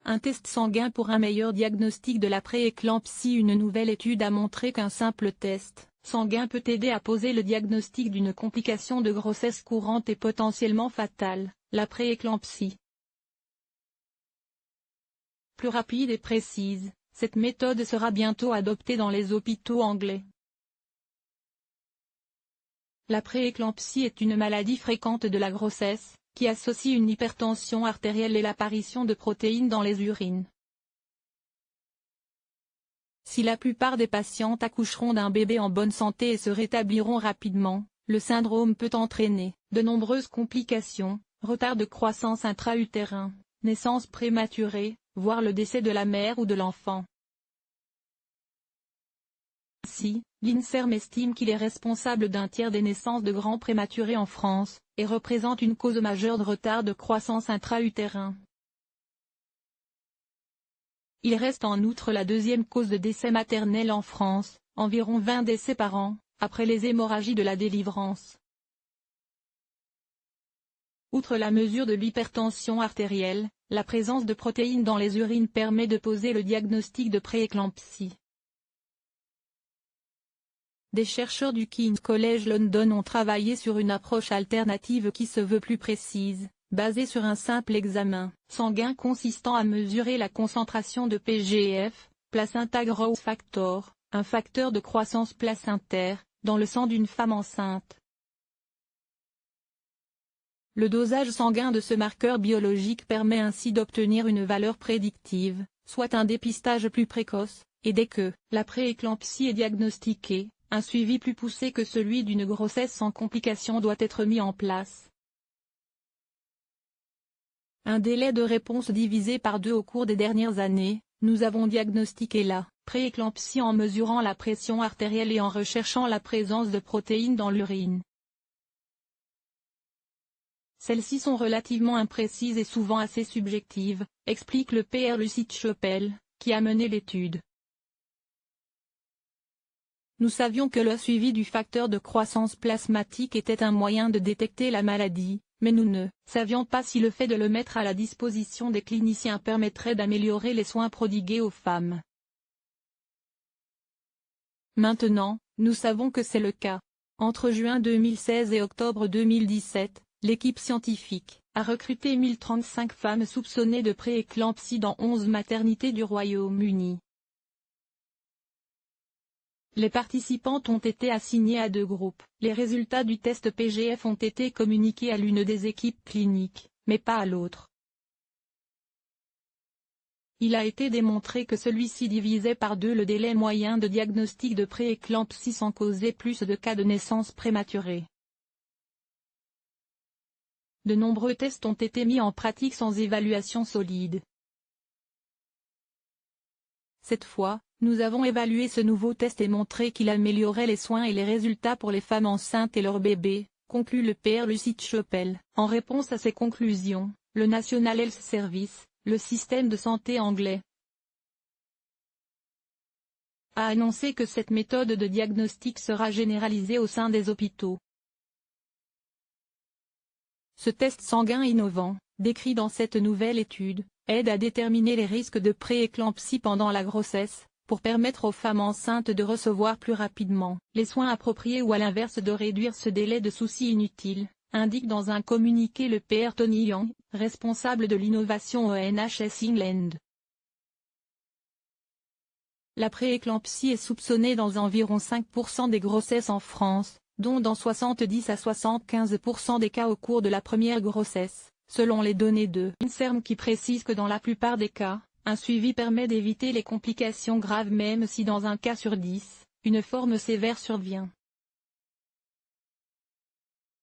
Un test sanguin pour un meilleur diagnostic de la prééclampsie. Une nouvelle étude a montré qu'un simple test sanguin peut aider à poser le diagnostic d'une complication de grossesse courante et potentiellement fatale, la prééclampsie. Plus rapide et précise, cette méthode sera bientôt adoptée dans les hôpitaux anglais. La prééclampsie est une maladie fréquente de la grossesse, qui associe une hypertension artérielle et l'apparition de protéines dans les urines. Si la plupart des patientes accoucheront d'un bébé en bonne santé et se rétabliront rapidement, le syndrome peut entraîner de nombreuses complications, retard de croissance intra-utérin, naissance prématurée, voire le décès de la mère ou de l'enfant. Ainsi, l'INSERM estime qu'il est responsable d'un tiers des naissances de grands prématurés en France, et représente une cause majeure de retard de croissance intra-utérin. Il reste en outre la deuxième cause de décès maternel en France, environ 20 décès par an, après les hémorragies de la délivrance. Outre la mesure de l'hypertension artérielle, la présence de protéines dans les urines permet de poser le diagnostic de prééclampsie. Des chercheurs du King's College London ont travaillé sur une approche alternative qui se veut plus précise, basée sur un simple examen sanguin consistant à mesurer la concentration de PGF, placenta growth factor, un facteur de croissance placentaire, dans le sang d'une femme enceinte. Le dosage sanguin de ce marqueur biologique permet ainsi d'obtenir une valeur prédictive, soit un dépistage plus précoce, et dès que la prééclampsie est diagnostiquée, un suivi plus poussé que celui d'une grossesse sans complications doit être mis en place. Un délai de réponse divisé par 2 au cours des dernières années, nous avons diagnostiqué la prééclampsie en mesurant la pression artérielle et en recherchant la présence de protéines dans l'urine. Celles-ci sont relativement imprécises et souvent assez subjectives, explique le Pr Lucid-Chopel, qui a mené l'étude. Nous savions que le suivi du facteur de croissance plasmatique était un moyen de détecter la maladie, mais nous ne savions pas si le fait de le mettre à la disposition des cliniciens permettrait d'améliorer les soins prodigués aux femmes. Maintenant, nous savons que c'est le cas. Entre juin 2016 et octobre 2017, l'équipe scientifique a recruté 1035 femmes soupçonnées de prééclampsie dans 11 maternités du Royaume-Uni. Les participantes ont été assignées à 2 groupes. Les résultats du test PGF ont été communiqués à l'une des équipes cliniques, mais pas à l'autre. Il a été démontré que celui-ci divisait par 2 le délai moyen de diagnostic de prééclampsie sans causer plus de cas de naissance prématurée. De nombreux tests ont été mis en pratique sans évaluation solide. Cette fois, nous avons évalué ce nouveau test et montré qu'il améliorait les soins et les résultats pour les femmes enceintes et leurs bébés, conclut le Pr Lucid-Chopel. En réponse à ces conclusions, le National Health Service, le système de santé anglais, a annoncé que cette méthode de diagnostic sera généralisée au sein des hôpitaux. Ce test sanguin innovant, décrit dans cette nouvelle étude, aide à déterminer les risques de prééclampsie pendant la grossesse, pour permettre aux femmes enceintes de recevoir plus rapidement les soins appropriés ou à l'inverse de réduire ce délai de soucis inutiles, indique dans un communiqué le Pr Tony Young, responsable de l'innovation au NHS England. La prééclampsie est soupçonnée dans environ 5% des grossesses en France, dont dans 70 à 75% des cas au cours de la première grossesse, selon les données de l'INSERM qui précise que dans la plupart des cas, un suivi permet d'éviter les complications graves même si dans un cas sur 10, une forme sévère survient.